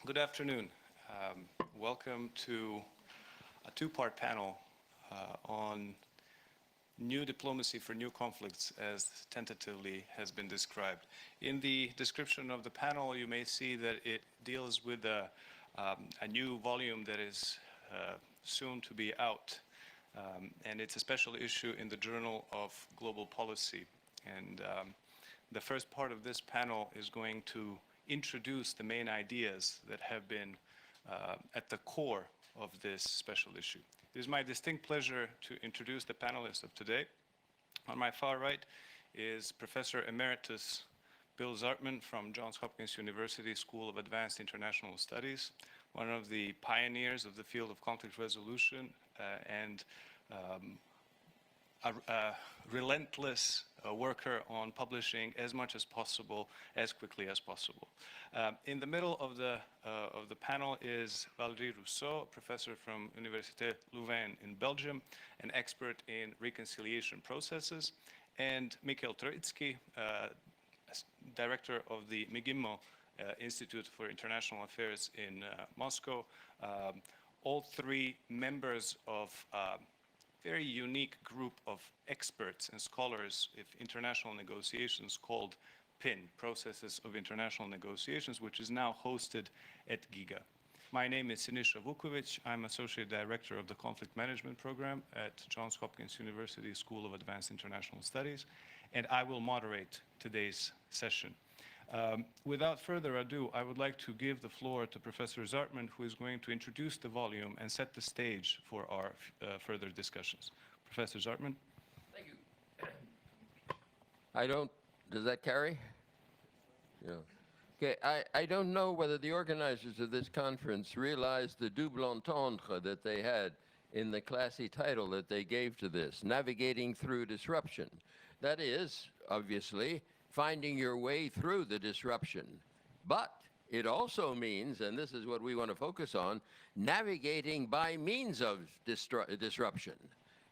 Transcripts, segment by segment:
Good afternoon. Welcome to a two-part panel on new diplomacy for new conflicts, as tentatively has been described. In the description of the panel, you may see that it deals with a new volume that is soon to be out, and it's a special issue in the Journal of Global Policy. And the first part of this panel is going to introduce the main ideas that have been at the core of this special issue. It is my distinct pleasure to introduce the panelists of today. On my far right is Professor Emeritus Bill Zartman from Johns Hopkins University School of Advanced International Studies, one of the pioneers of the field of conflict resolution and a relentless worker on publishing as much as possible, as quickly as possible. In the middle of the panel is Valérie Rousseau, a professor from Université Louvain in Belgium, an expert in reconciliation processes, and Mikhail Troitsky, director of the MIGIMO Institute for International Affairs in Moscow. All three members of very unique group of experts and scholars of international negotiations called PIN, Processes of International Negotiations, which is now hosted at GIGA. My name is Sinisa Vukovic. I'm Associate Director of the Conflict Management Program at Johns Hopkins University School of Advanced International Studies, and I will moderate today's session. Without further ado, I would like to give the floor to Professor Zartman, who is going to introduce the volume and set the stage for our further discussions. Professor Zartman. Thank you. Does that carry? Yeah. Okay, I don't know whether the organizers of this conference realized the double entendre that they had in the classy title that they gave to this, Navigating Through Disruption. That is, obviously, finding your way through the disruption. But it also means, and this is what we want to focus on, navigating by means of disruption.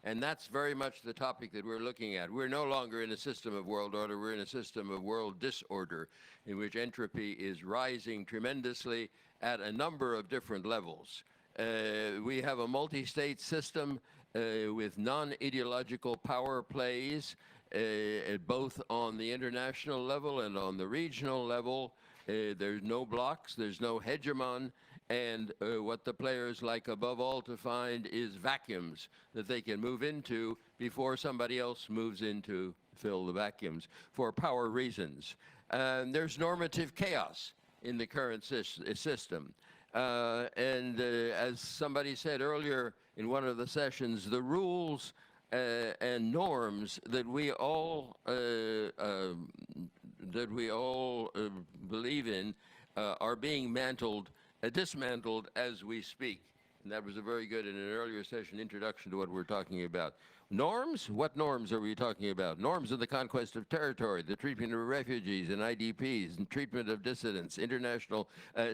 And that's very much the topic that we're looking at. We're no longer in a system of world order, we're in a system of world disorder, in which entropy is rising tremendously at a number of different levels. We have a multi-state system with non-ideological power plays, both on the international level and on the regional level. There's no blocks, there's no hegemon, and what the players like above all to find is vacuums that they can move into before somebody else moves in to fill the vacuums for power reasons. There's normative chaos in the current system. As somebody said earlier in one of the sessions, the rules and norms that we all believe in are being dismantled as we speak. And that was a very good, in an earlier session, introduction to what we're talking about. Norms? What norms are we talking about? Norms of the conquest of territory, the treatment of refugees and IDPs, and treatment of dissidents, international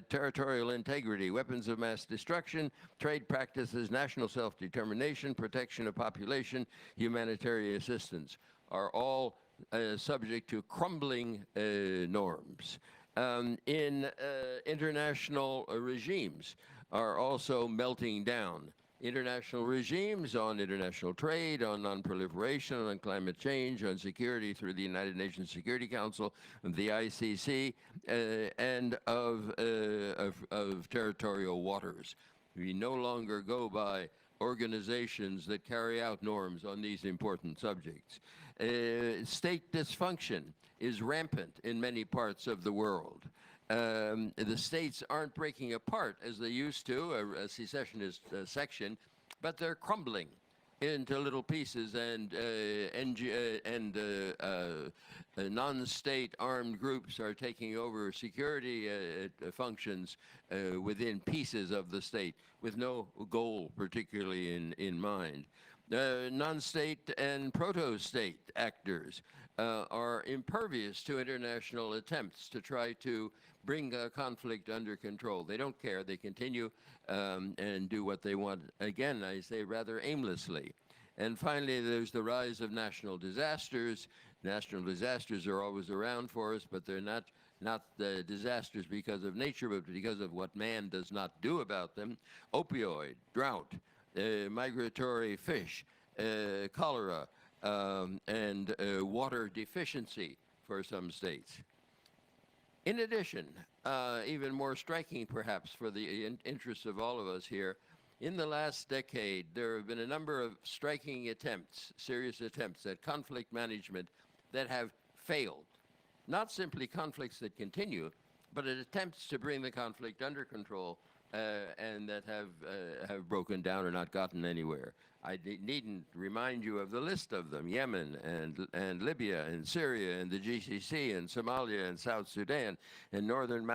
territorial integrity, weapons of mass destruction, trade practices, national self-determination, protection of population, humanitarian assistance are all subject to crumbling norms. International regimes are also melting down. International regimes on international trade, on non-proliferation, on climate change, on security through the United Nations Security Council, the ICC, and of territorial waters. We no longer go by organizations that carry out norms on these important subjects. State dysfunction is rampant in many parts of the world. The states aren't breaking apart as they used to, a secessionist section, but they're crumbling into little pieces, and non-state armed groups are taking over security functions within pieces of the state with no goal particularly in mind. Non-state and proto-state actors are impervious to international attempts to try to bring a conflict under control. They don't care. They continue and do what they want. Again, I say rather aimlessly. And finally, there's the rise of national disasters. National disasters are always around for us, but they're not not disasters because of nature, but because of what man does not do about them. Opioid, drought, migratory fish, cholera, and water deficiency for some states. In addition, even more striking perhaps for the interests of all of us here, in the last decade, there have been a number of striking attempts, serious attempts at conflict management that have failed. Not simply conflicts that continue, but at attempts to bring the conflict under control and that have broken down or not gotten anywhere. I needn't remind you of the list of them: Yemen and Libya and Syria and the GCC and Somalia and South Sudan and northern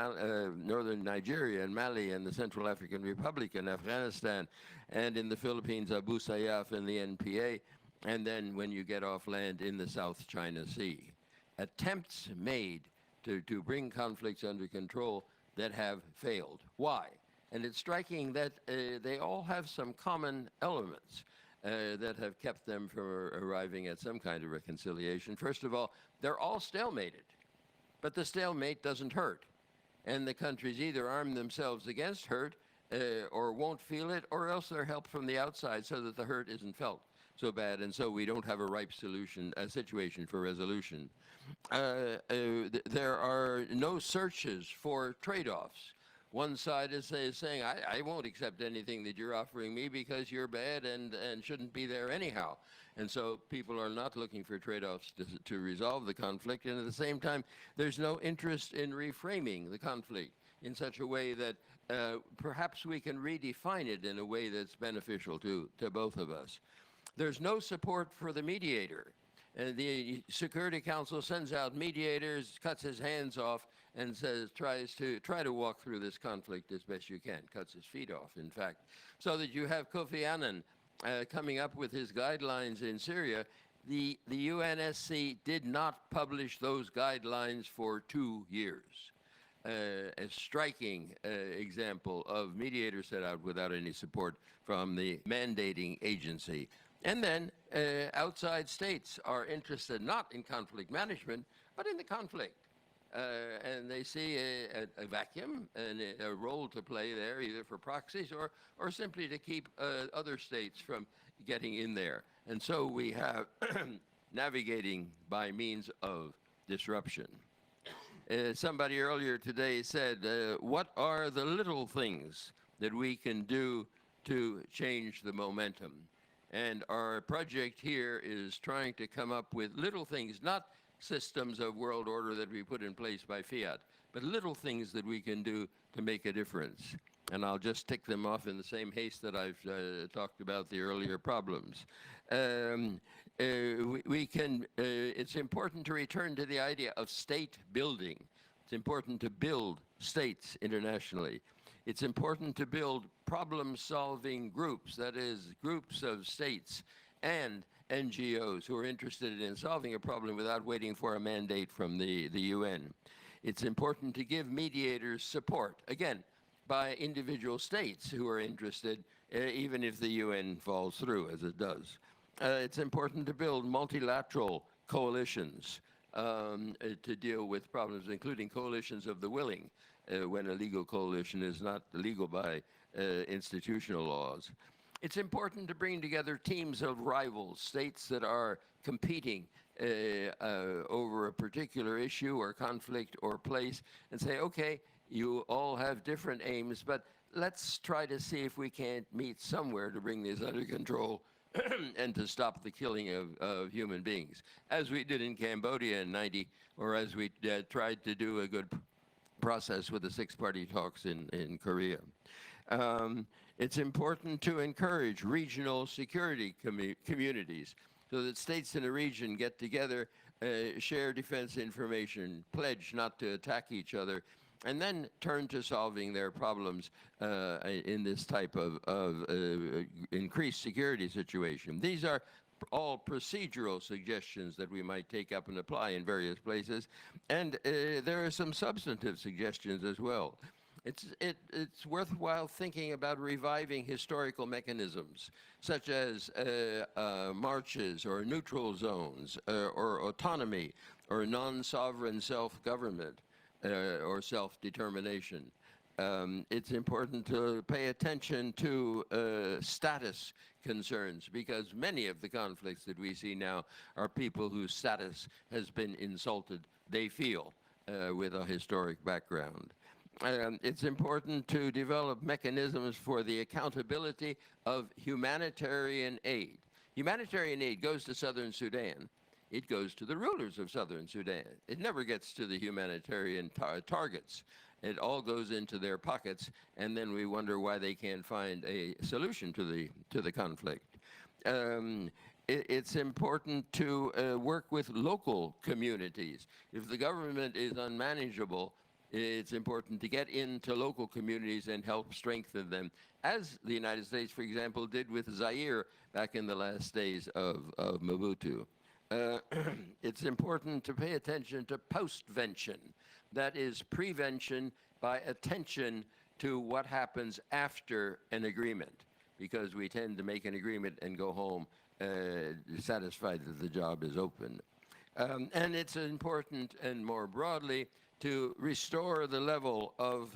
Nigeria and Mali and the Central African Republic and Afghanistan, and in the Philippines, Abu Sayyaf and the NPA, and then when you get off land in the South China Sea. Attempts made to bring conflicts under control that have failed. Why? And it's striking that they all have some common elements that have kept them from arriving at some kind of reconciliation. First of all, they're all stalemated, but the stalemate doesn't hurt. And the countries either arm themselves against hurt or won't feel it, or else they're helped from the outside so that the hurt isn't felt so bad, and so we don't have a ripe situation for resolution. There are no searches for trade-offs. One side is saying, I won't accept anything that you're offering me because you're bad and shouldn't be there anyhow. And so people are not looking for trade-offs to resolve the conflict. And at the same time, there's no interest in reframing the conflict in such a way that perhaps we can redefine it in a way that's beneficial to both of us. There's no support for the mediator. The Security Council sends out mediators, cuts his hands off, and try to walk through this conflict as best you can, cuts his feet off, in fact, so that you have Kofi Annan coming up with his guidelines in Syria. The UNSC did not publish those guidelines for 2 years. A striking example of mediators set out without any support from the mandating agency. And then outside states are interested not in conflict management, but in the conflict. And they see a vacuum and a role to play there, either for proxies or simply to keep other states from getting in there. And so we have navigating by means of disruption. Somebody earlier today said, what are the little things that we can do to change the momentum? And our project here is trying to come up with little things, not systems of world order that we put in place by fiat, but little things that we can do to make a difference. And I'll just tick them off in the same haste that I've talked about the earlier problems. It's important to return to the idea of state building. It's important to build states internationally. It's important to build problem-solving groups, that is, groups of states and NGOs who are interested in solving a problem without waiting for a mandate from the UN. It's important to give mediators support, again, by individual states who are interested, even if the UN falls through, as it does. It's important to build multilateral coalitions to deal with problems, including coalitions of the willing, when a legal coalition is not legal by institutional laws. It's important to bring together teams of rivals, states that are competing over a particular issue or conflict or place, and say, okay, you all have different aims, but let's try to see if we can't meet somewhere to bring this under control and to stop the killing of human beings, as we did in Cambodia in '90, or as we tried to do a good process with the six-party talks in Korea. It's important to encourage regional security communities so that states in a region get together, share defense information, pledge not to attack each other, and then turn to solving their problems in this type of increased security situation. These are all procedural suggestions that we might take up and apply in various places, and there are some substantive suggestions as well. It's worthwhile thinking about reviving historical mechanisms, such as marches or neutral zones or autonomy or non-sovereign self-government. or self-determination. It's important to pay attention to status concerns, because many of the conflicts that we see now are people whose status has been insulted, they feel, with a historic background. It's important to develop mechanisms for the accountability of humanitarian aid. Humanitarian aid goes to Southern Sudan. It goes to the rulers of Southern Sudan. It never gets to the humanitarian targets. It all goes into their pockets, and then we wonder why they can't find a solution to the conflict. It's important to work with local communities. If the government is unmanageable, it's important to get into local communities and help strengthen them, as the United States, for example, did with Zaire back in the last days of Mobutu. It's important to pay attention to postvention. That is prevention by attention to what happens after an agreement, because we tend to make an agreement and go home satisfied that the job is open. And it's important, and more broadly, to restore the level of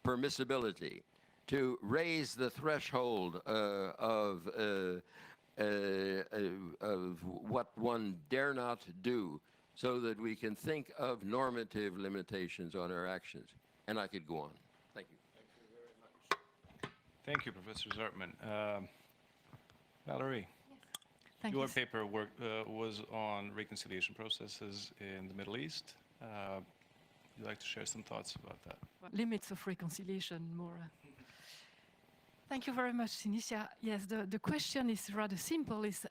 permissibility, to raise the threshold of what one dare not do, so that we can think of normative limitations on our actions. And I could go on. Thank you. Thank you very much. Thank you, Professor Zartman. Valerie, Thank your you. paper was on reconciliation processes in the Middle East. Would you like to share some thoughts about that? Limits of reconciliation, more. Thank you very much, Sinicia. Yes, the question is rather simple, is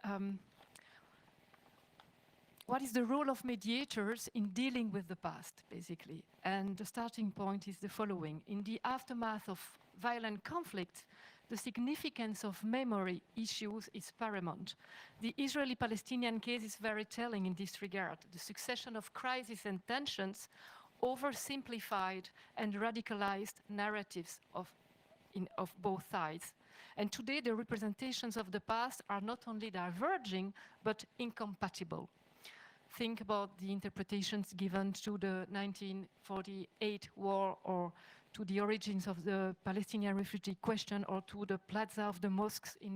what is the role of mediators in dealing with the past, basically? And the starting point is the following. In the aftermath of violent conflict, the significance of memory issues is paramount. The Israeli-Palestinian case is very telling in this regard. The succession of crises and tensions oversimplified and radicalized narratives of both sides. And today the representations of the past are not only diverging, but incompatible. Think about the interpretations given to the 1948 war, or to the origins of the Palestinian refugee question, or to the plaza of the mosques in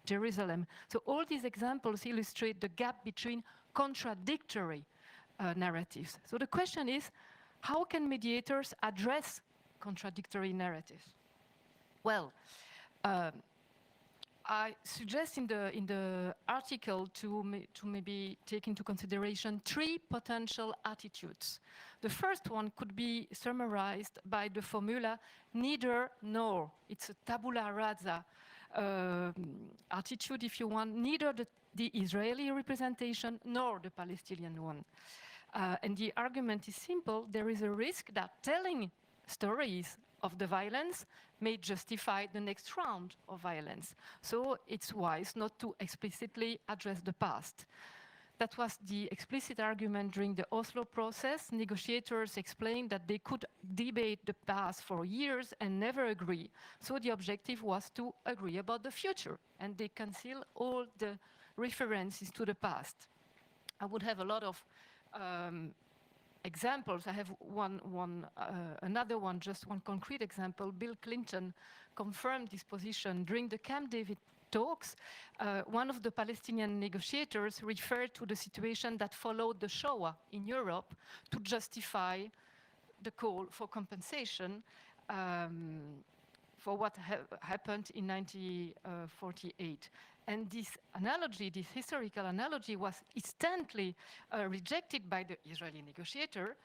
Jerusalem. So all these examples illustrate the gap between contradictory narratives. So the question is, how can mediators address contradictory narratives? Well, I suggest in the article to maybe take into consideration three potential attitudes. The first one could be summarized by the formula neither nor. It's a tabula rasa attitude, if you want, neither the Israeli representation nor the Palestinian one. And the argument is simple. There is a risk that telling stories of the violence may justify the next round of violence. So it's wise not to explicitly address the past. That was the explicit argument during the Oslo process. Negotiators explained that they could debate the past for years and never agree. So the objective was to agree about the future, and they conceal all the references to the past. I would have a lot of examples. I have another one, just one concrete example. Bill Clinton confirmed this position during the Camp David talks. One of the Palestinian negotiators referred to the situation that followed the Shoah in Europe to justify the call for compensation for what happened in 1948. And this analogy, this historical analogy, was instantly rejected by the Israeli negotiator,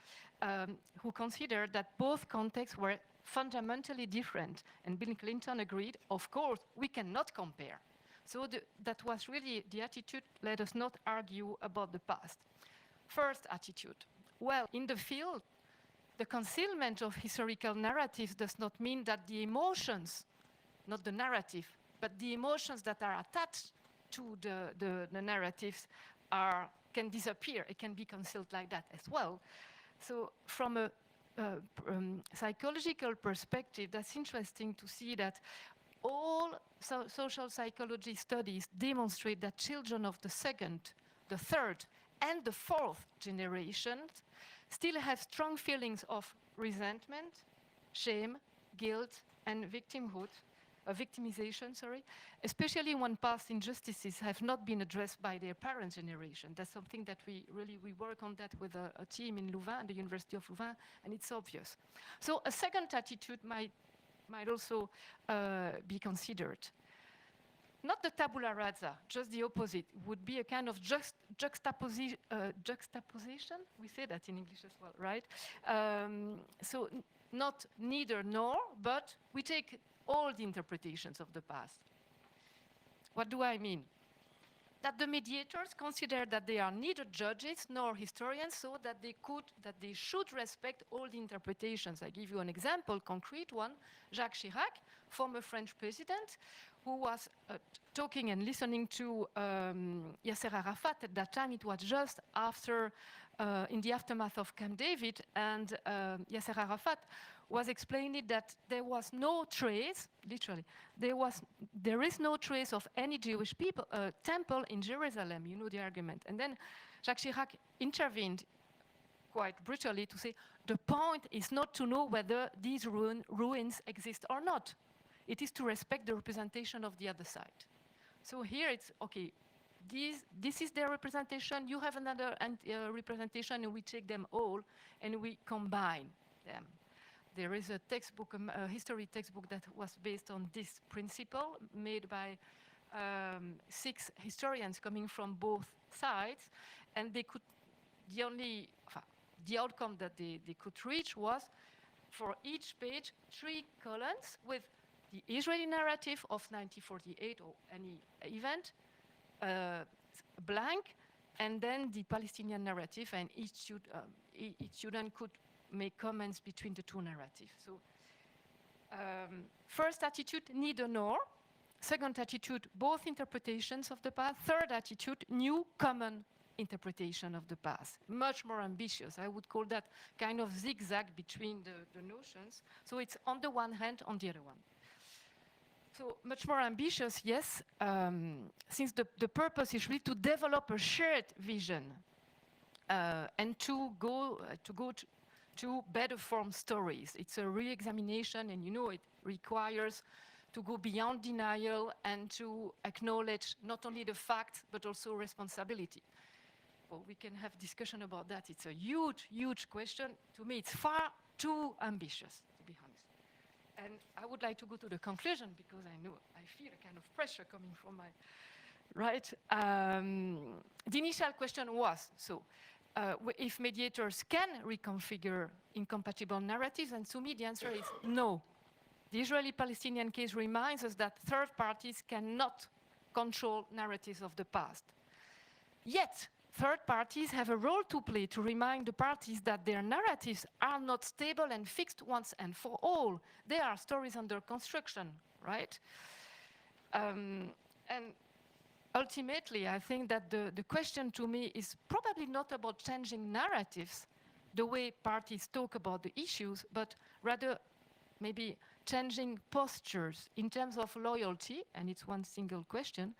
who considered that both contexts were fundamentally different. And Bill Clinton agreed, of course, we cannot compare. So that was really the attitude, let us not argue about the past. First attitude, well, in the field, the concealment of historical narratives does not mean that the emotions, not the narrative, but the emotions that are attached to the narratives can disappear. It can be concealed like that as well. So from a psychological perspective, that's interesting to see that all social psychology studies demonstrate that children of the second, the third, and the fourth generations still have strong feelings of resentment, shame, guilt, and victimization, sorry, especially when past injustices have not been addressed by their parents' generation. That's something that we work on that with a team in Louvain, the University of Louvain, and it's obvious. So a second attitude might also be considered. Not the tabula rasa, just the opposite, would be a kind of juxtaposition. We say that in English as well, right? So not neither nor, but we take all the interpretations of the past. What do I mean? That the mediators consider that they are neither judges nor historians, so that they should respect all the interpretations. I give you an example, concrete one. Jacques Chirac, former French president, who was talking and listening to Yasser Arafat. At that time, it was just after, in the aftermath of Camp David, and Yasser Arafat was explaining that there was no trace, literally, there is no trace of any Jewish temple in Jerusalem. You know the argument. And then Jacques Chirac intervened quite brutally to say, the point is not to know whether these ruins exist or not. It is to respect the representation of the other side. So here it's, okay, this is their representation, you have another representation, and we take them all, and we combine them. There is a textbook, a history textbook that was based on this principle, made by 6 historians coming from both sides, and they could, the outcome that they could reach was, for each page, 3 columns with the Israeli narrative of 1948 or any event, blank, and then the Palestinian narrative, and each student could make comments between the 2 narratives. So first attitude, neither nor. Second attitude, both interpretations of the past. Third attitude, new common interpretation of the past. Much more ambitious. I would call that kind of zigzag between the notions. So it's on the one hand, on the other one. So much more ambitious, yes, since the purpose is really to develop a shared vision and to go to better form stories. It's a re-examination, and you know it requires to go beyond denial and to acknowledge not only the facts but also responsibility. Well, we can have discussion about that. It's a huge, huge question. To me, it's far too ambitious, to be honest. And I would like to go to the conclusion, because I feel a kind of pressure coming from my right. The initial question was, so if mediators can reconfigure incompatible narratives, and to me the answer is no. The Israeli-Palestinian case reminds us that third parties cannot control narratives of the past. Yet, third parties have a role to play to remind the parties that their narratives are not stable and fixed once and for all. They are stories under construction, right? And ultimately, I think that the question to me is probably not about changing narratives, the way parties talk about the issues, but rather maybe changing postures in terms of loyalty, and it's one single question.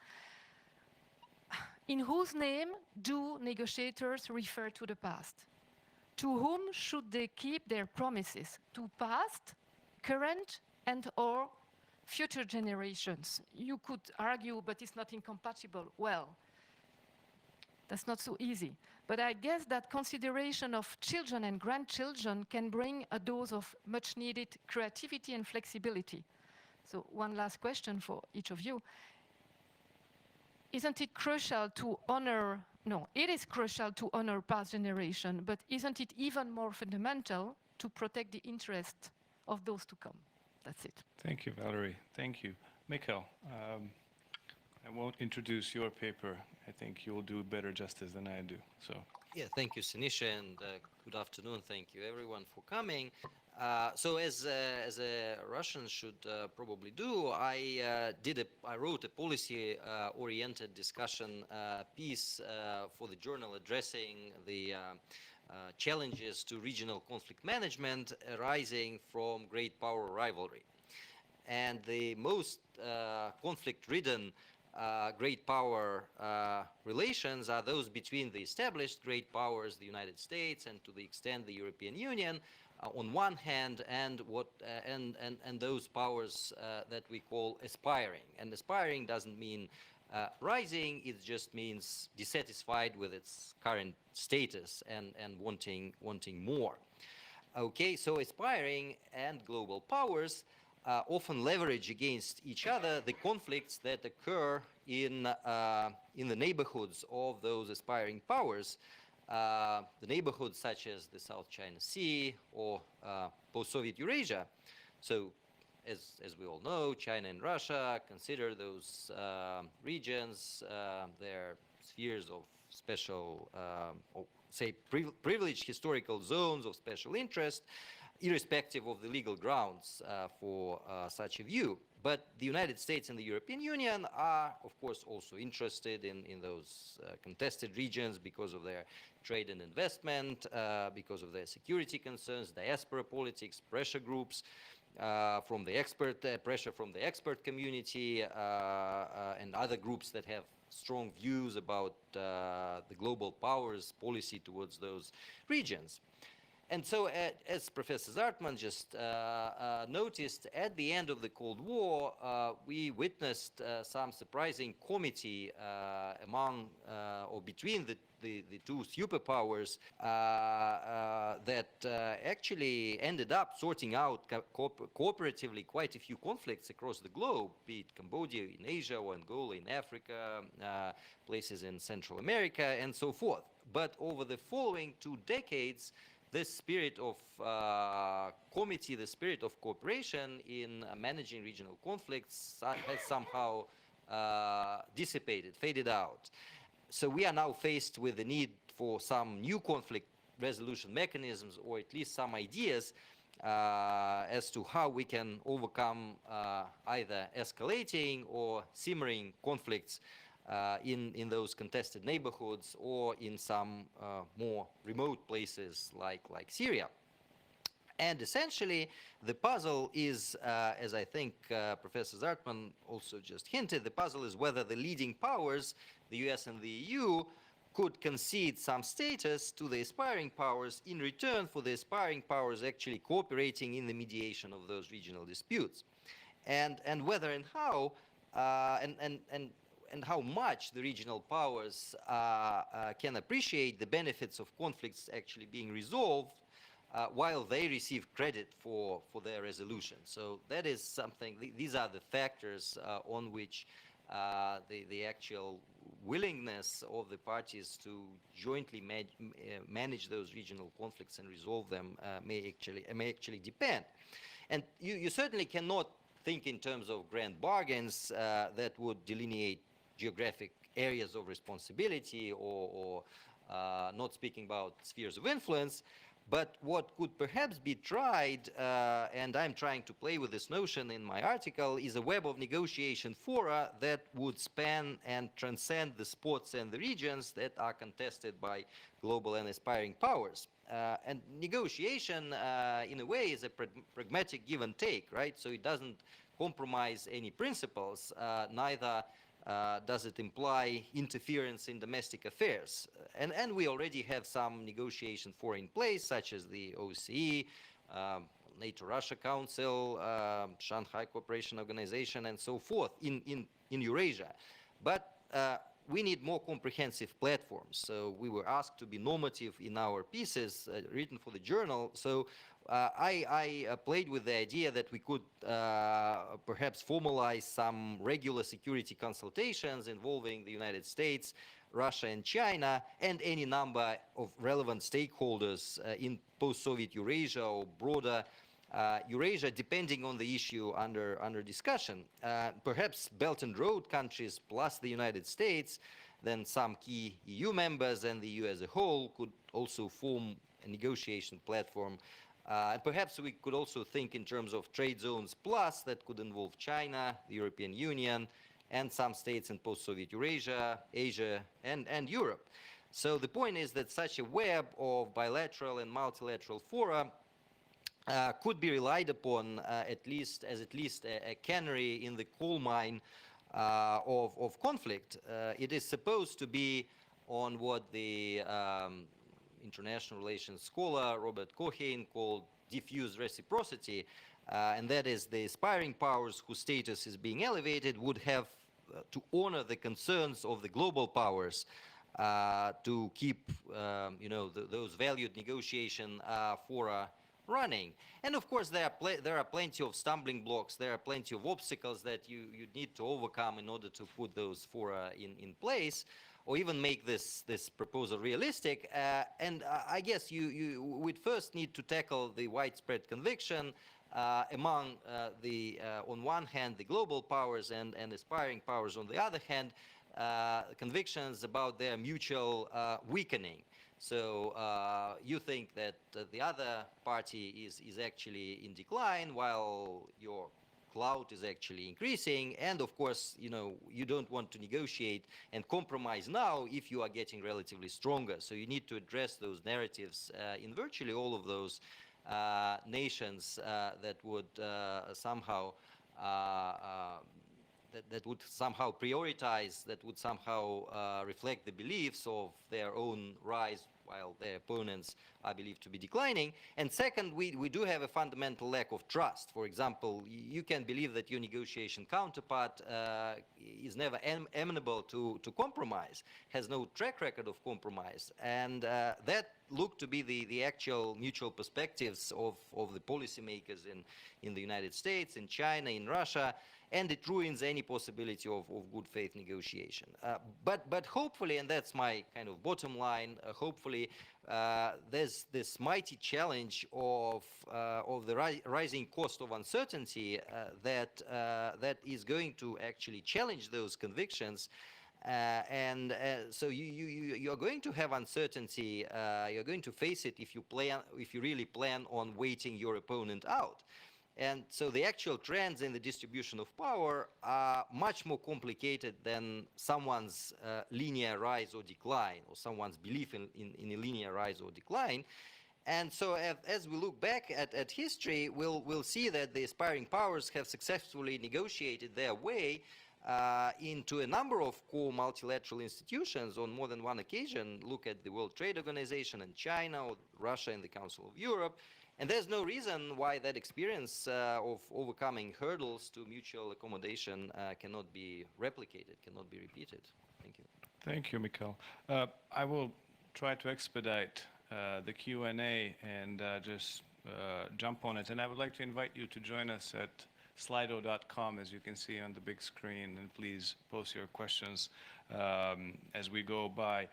In whose name do negotiators refer to the past? To whom should they keep their promises? To past, current, and/or future generations? You could argue, but it's not incompatible. Well, that's not so easy. But I guess that consideration of children and grandchildren can bring a dose of much needed creativity and flexibility. So one last question for each of you. Isn't it crucial to honor, no, it is crucial to honor past generation, but isn't it even more fundamental to protect the interests of those to come? That's it. Thank you, Valerie. Thank you. Mikhail, I won't introduce your paper. I think you'll do better justice than I do. So. Yeah, thank you, Sinisha, and good afternoon. Thank you, everyone, for coming. So as a Russian should probably do, I wrote a policy-oriented discussion piece for the journal addressing the challenges to regional conflict management arising from great power rivalry. And the most conflict-ridden great power relations are those between the established great powers, the United States, and to the extent the European Union, on one hand, and those powers that we call aspiring. And aspiring doesn't mean rising; it just means dissatisfied with its current status and wanting more. Okay, so aspiring and global powers often leverage against each other the conflicts that occur in the neighborhoods of those aspiring powers, the neighborhoods such as the South China Sea or post-Soviet Eurasia. So, as we all know, China and Russia consider those regions their spheres of special, or say, privileged historical zones of special interest, irrespective of the legal grounds for such a view. But the United States and the European Union are, of course, also interested in those contested regions because of their trade and investment, because of their security concerns, diaspora politics, pressure groups, from the pressure from the expert community, and other groups that have strong views about the global powers policy towards those regions. And so, as Professor Zartman just noticed, at the end of the Cold War, we witnessed some surprising comity among or between the two superpowers that actually ended up sorting out cooperatively quite a few conflicts across the globe, be it Cambodia in Asia or Angola in Africa, places in Central America, and so forth. But over the following 2 decades, this spirit of comity, the spirit of cooperation in managing regional conflicts has somehow dissipated, faded out. So we are now faced with the need for some new conflict resolution mechanisms, or at least some ideas as to how we can overcome either escalating or simmering conflicts in those contested neighborhoods or in some more remote places like Syria. And essentially, the puzzle is, as I think Professor Zartman also just hinted, the puzzle is whether the leading powers, the US and the EU, could concede some status to the aspiring powers in return for the aspiring powers actually cooperating in the mediation of those regional disputes. And whether and how, and how much the regional powers can appreciate the benefits of conflicts actually being resolved while they receive credit for their resolution. So that is something, these are the factors on which the actual willingness of the parties to jointly manage those regional conflicts and resolve them may actually depend. And you certainly cannot think in terms of grand bargains that would delineate geographic areas of responsibility or not speaking about spheres of influence. But what could perhaps be tried, and I'm trying to play with this notion in my article, is a web of negotiation fora that would span and transcend the spots and the regions that are contested by global and aspiring powers. And negotiation, in a way, is a pragmatic give and take, right? So it doesn't compromise any principles, neither does it imply interference in domestic affairs? And we already have some negotiation fora in place, such as the OSCE, NATO-Russia Council, Shanghai Cooperation Organization, and so forth in Eurasia. But we need more comprehensive platforms. So we were asked to be normative in our pieces written for the journal. So I played with the idea that we could perhaps formalize some regular security consultations involving the United States, Russia, and China, and any number of relevant stakeholders in post-Soviet Eurasia or broader Eurasia, depending on the issue under discussion. Perhaps Belt and Road countries plus the United States, then some key EU members and the EU as a whole could also form a negotiation platform. And perhaps we could also think in terms of trade zones plus that could involve China, the European Union, and some states in post-Soviet Eurasia, Asia, and Europe. So the point is that such a web of bilateral and multilateral fora could be relied upon at least a canary in the coal mine of conflict. It is supposed to be on what the international relations scholar Robert Cohen called diffuse reciprocity, and that is the aspiring powers whose status is being elevated would have to honor the concerns of the global powers to keep, those valued negotiation fora running. And of course, there are plenty of stumbling blocks. There are plenty of obstacles that you need to overcome in order to put those fora in place, or even make this proposal realistic. And I guess you would first need to tackle the widespread conviction among on one hand, the global powers and aspiring powers on the other hand, convictions about their mutual weakening. So you think that the other party is actually in decline while your clout is actually increasing, and of course, you don't want to negotiate and compromise now if you are getting relatively stronger. So you need to address those narratives in virtually all of those nations that would somehow that would somehow prioritize, that would somehow reflect the beliefs of their own rise while their opponents are believed to be declining. And second, we do have a fundamental lack of trust. For example, you can believe that your negotiation counterpart is never amenable to compromise, has no track record of compromise. And that looked to be the actual mutual perspectives of the policymakers in the United States, in China, in Russia, and it ruins any possibility of good faith negotiation. But hopefully, and that's my kind of bottom line, hopefully there's this mighty challenge of the rising cost of uncertainty that is going to actually challenge those convictions. So you're going to have uncertainty. You're going to face it if you really plan on waiting your opponent out. And so the actual trends in the distribution of power are much more complicated than someone's linear rise or decline, or someone's belief in a linear rise or decline. And so as we look back at history, we'll see that the aspiring powers have successfully negotiated their way into a number of core multilateral institutions on more than one occasion. Look at the World Trade Organization and China, or Russia and the Council of Europe. And there's no reason why that experience of overcoming hurdles to mutual accommodation cannot be replicated, cannot be repeated. Thank you. Thank you, Mikhail. I will try to expedite the Q&A and just jump on it. And I would like to invite you to join us at slido.com, as you can see on the big screen, and please post your questions as we go by.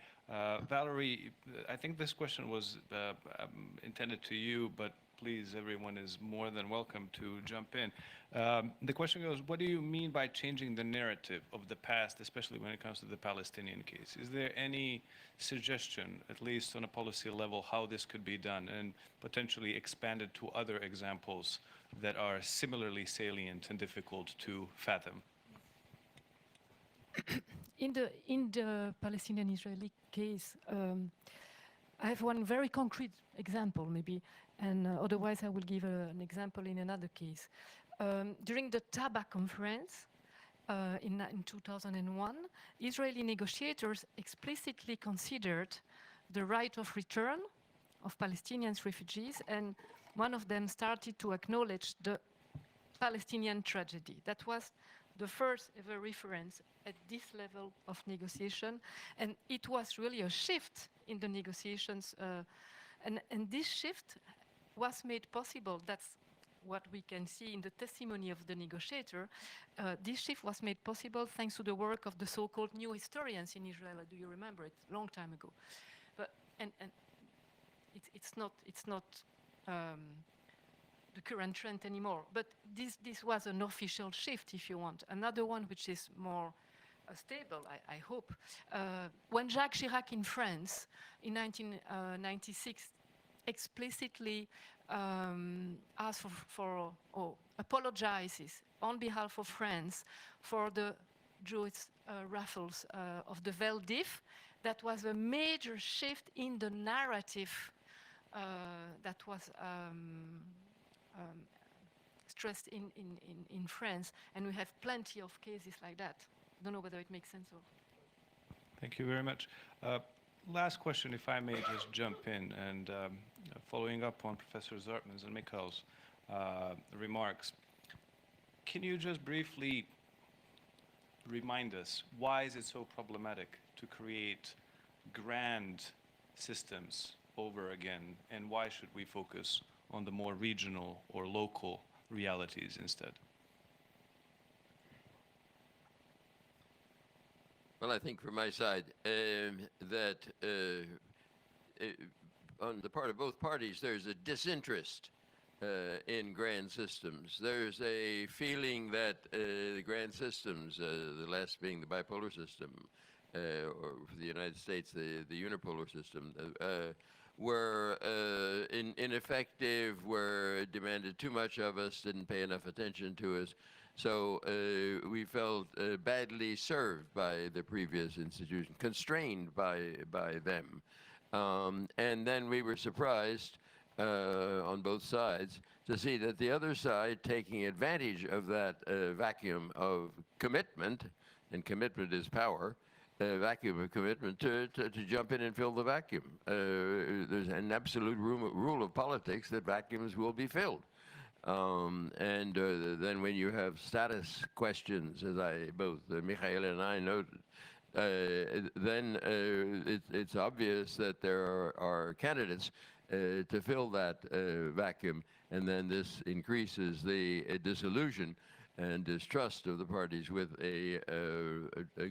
Valerie, I think this question was intended to you, but please, everyone is more than welcome to jump in. The question goes, what do you mean by changing the narrative of the past, especially when it comes to the Palestinian case? Is there any suggestion, at least on a policy level, how this could be done and potentially expanded to other examples that are similarly salient and difficult to fathom? In the Palestinian-Israeli case, I have one very concrete example, maybe, and otherwise I will give an example in another case. During the Taba conference in 2001, Israeli negotiators explicitly considered the right of return of Palestinian refugees, and one of them started to acknowledge the Palestinian tragedy. That was the first ever reference at this level of negotiation, and it was really a shift in the negotiations, and this shift was made possible. That's what we can see in the testimony of the negotiator. This shift was made possible thanks to the work of the so-called new historians in Israel. Do you remember it? A long time ago. But and it's not the current trend anymore. But this was an official shift, if you want. Another one which is more stable, I hope. When Jacques Chirac in France in 1996 explicitly asked for apologizes on behalf of France for the Jewish raffles of the Vel d'If, that was a major shift in the narrative that was stressed in France, and we have plenty of cases like that. I don't know whether it makes sense or. Thank you very much. Last question, if I may just jump in, and following up on Professor Zartman's and Mikhail's remarks, can you just briefly remind us why is it so problematic to create grand systems over again, and why should we focus on the more regional or local realities instead? Well, I think from my side that on the part of both parties, there's a disinterest in grand systems. There's a feeling that the grand systems, the last being the bipolar system, or for the United States, the unipolar system, were ineffective, were demanded too much of us, didn't pay enough attention to us. So we felt badly served by the previous institution, constrained by them. And then we were surprised on both sides to see that the other side, taking advantage of that vacuum of commitment, and commitment is power, vacuum of commitment to jump in and fill the vacuum. There's an absolute rule of politics that vacuums will be filled. And then when you have status questions, as both Mikhail and I noted, then it's obvious that there are candidates to fill that vacuum, and then this increases the disillusion and distrust of the parties with a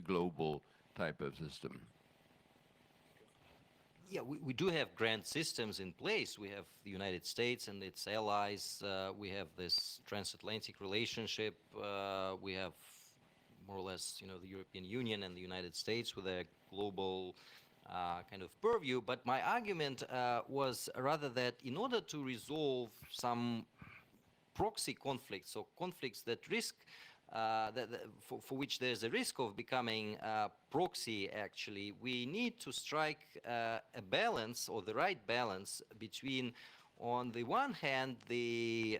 global type of system. Yeah, we do have grand systems in place. We have the United States and its allies. We have this transatlantic relationship. We have more or less, the European Union and the United States with a global kind of purview. But my argument was rather that in order to resolve some proxy conflicts or conflicts that risk for which there's a risk of becoming proxy, actually, we need to strike a balance, or the right balance, between, on the one hand, the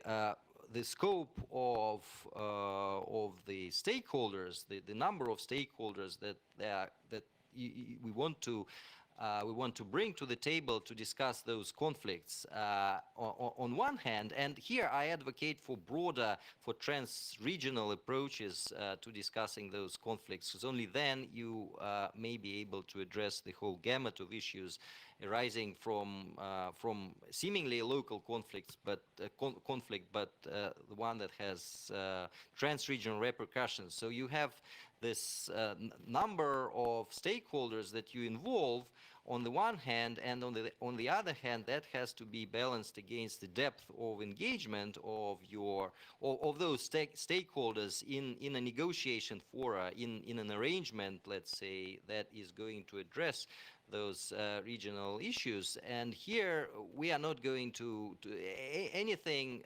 scope of the stakeholders, the number of stakeholders that we want to bring to the table to discuss those conflicts on one hand, and here I advocate for trans-regional approaches to discussing those conflicts, because only then you may be able to address the whole gamut of issues arising from seemingly a local conflict, but the one that has trans-regional repercussions. So you have this number of stakeholders that you involve on the one hand, and on the other hand, that has to be balanced against the depth of engagement of those stakeholders in a negotiation fora, in an arrangement, let's say, that is going to address those regional issues. And here we are not going to anything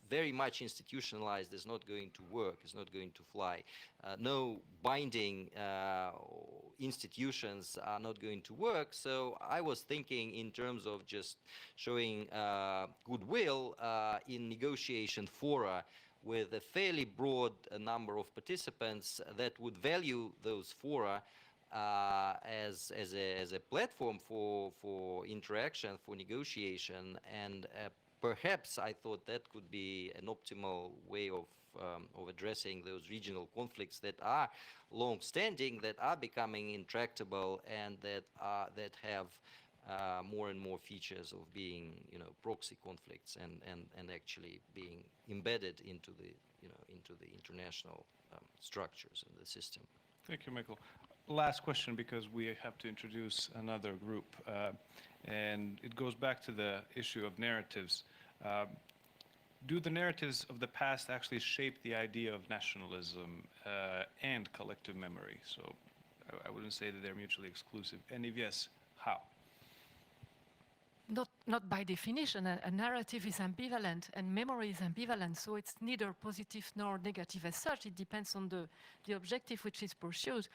very much institutionalized is not going to work, is not going to fly. No binding institutions are not going to work. So I was thinking in terms of just showing goodwill in negotiation fora with a fairly broad number of participants that would value those fora as a platform for interaction, for negotiation, and perhaps I thought that could be an optimal way of addressing those regional conflicts that are long-standing, that are becoming intractable, and that have more and more features of being, proxy conflicts and actually being embedded into the international structures and the system. Thank you, Michael. Last question, because we have to introduce another group, and it goes back to the issue of narratives. Do the narratives of the past actually shape the idea of nationalism and collective memory? So I wouldn't say that they're mutually exclusive. And if yes, how? Not by definition. A narrative is ambivalent, and memory is ambivalent, so it's neither positive nor negative as such. It depends on the objective which is pursued.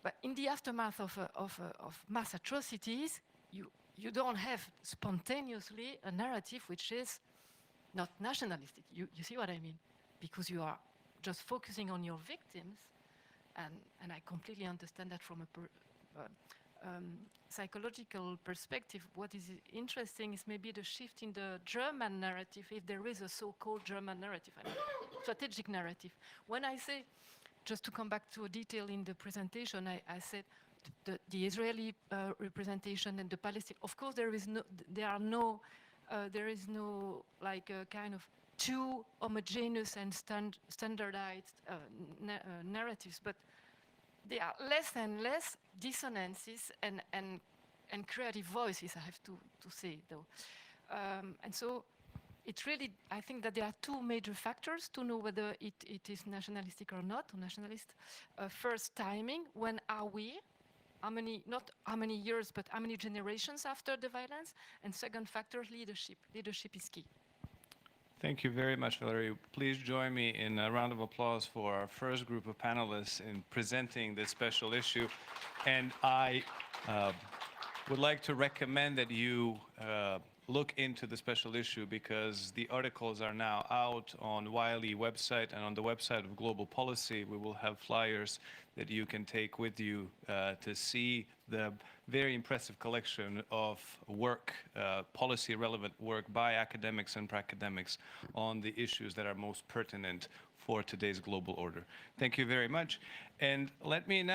But in the aftermath of mass atrocities, you don't have spontaneously a narrative which is not nationalistic. You see what I mean? Because you are just focusing on your victims, and I completely understand that from a psychological perspective. What is interesting is maybe the shift in the German narrative, if there is a so-called German narrative, I mean, strategic narrative. When I say, just to come back to a detail in the presentation, I said the Israeli representation and the Palestinian. Of course, there is no like a kind of two homogeneous and standardized narratives, but there are less and less dissonances and creative voices, I have to say, though. And so it's really, I think that there are two major factors to know whether it is nationalistic or not, or nationalist. First, timing. When are we? Not how many years, but how many generations after the violence? And second factor, leadership. Leadership is key. Thank you very much, Valerie. Please join me in a round of applause for our first group of panelists in presenting this special issue. And I would like to recommend that you look into the special issue, because the articles are now out on Wiley website, and on the website of Global Policy we will have flyers that you can take with you to see the very impressive collection of work, policy-relevant work by academics and pra-academics on the issues that are most pertinent for today's global order. Thank you very much. And let me now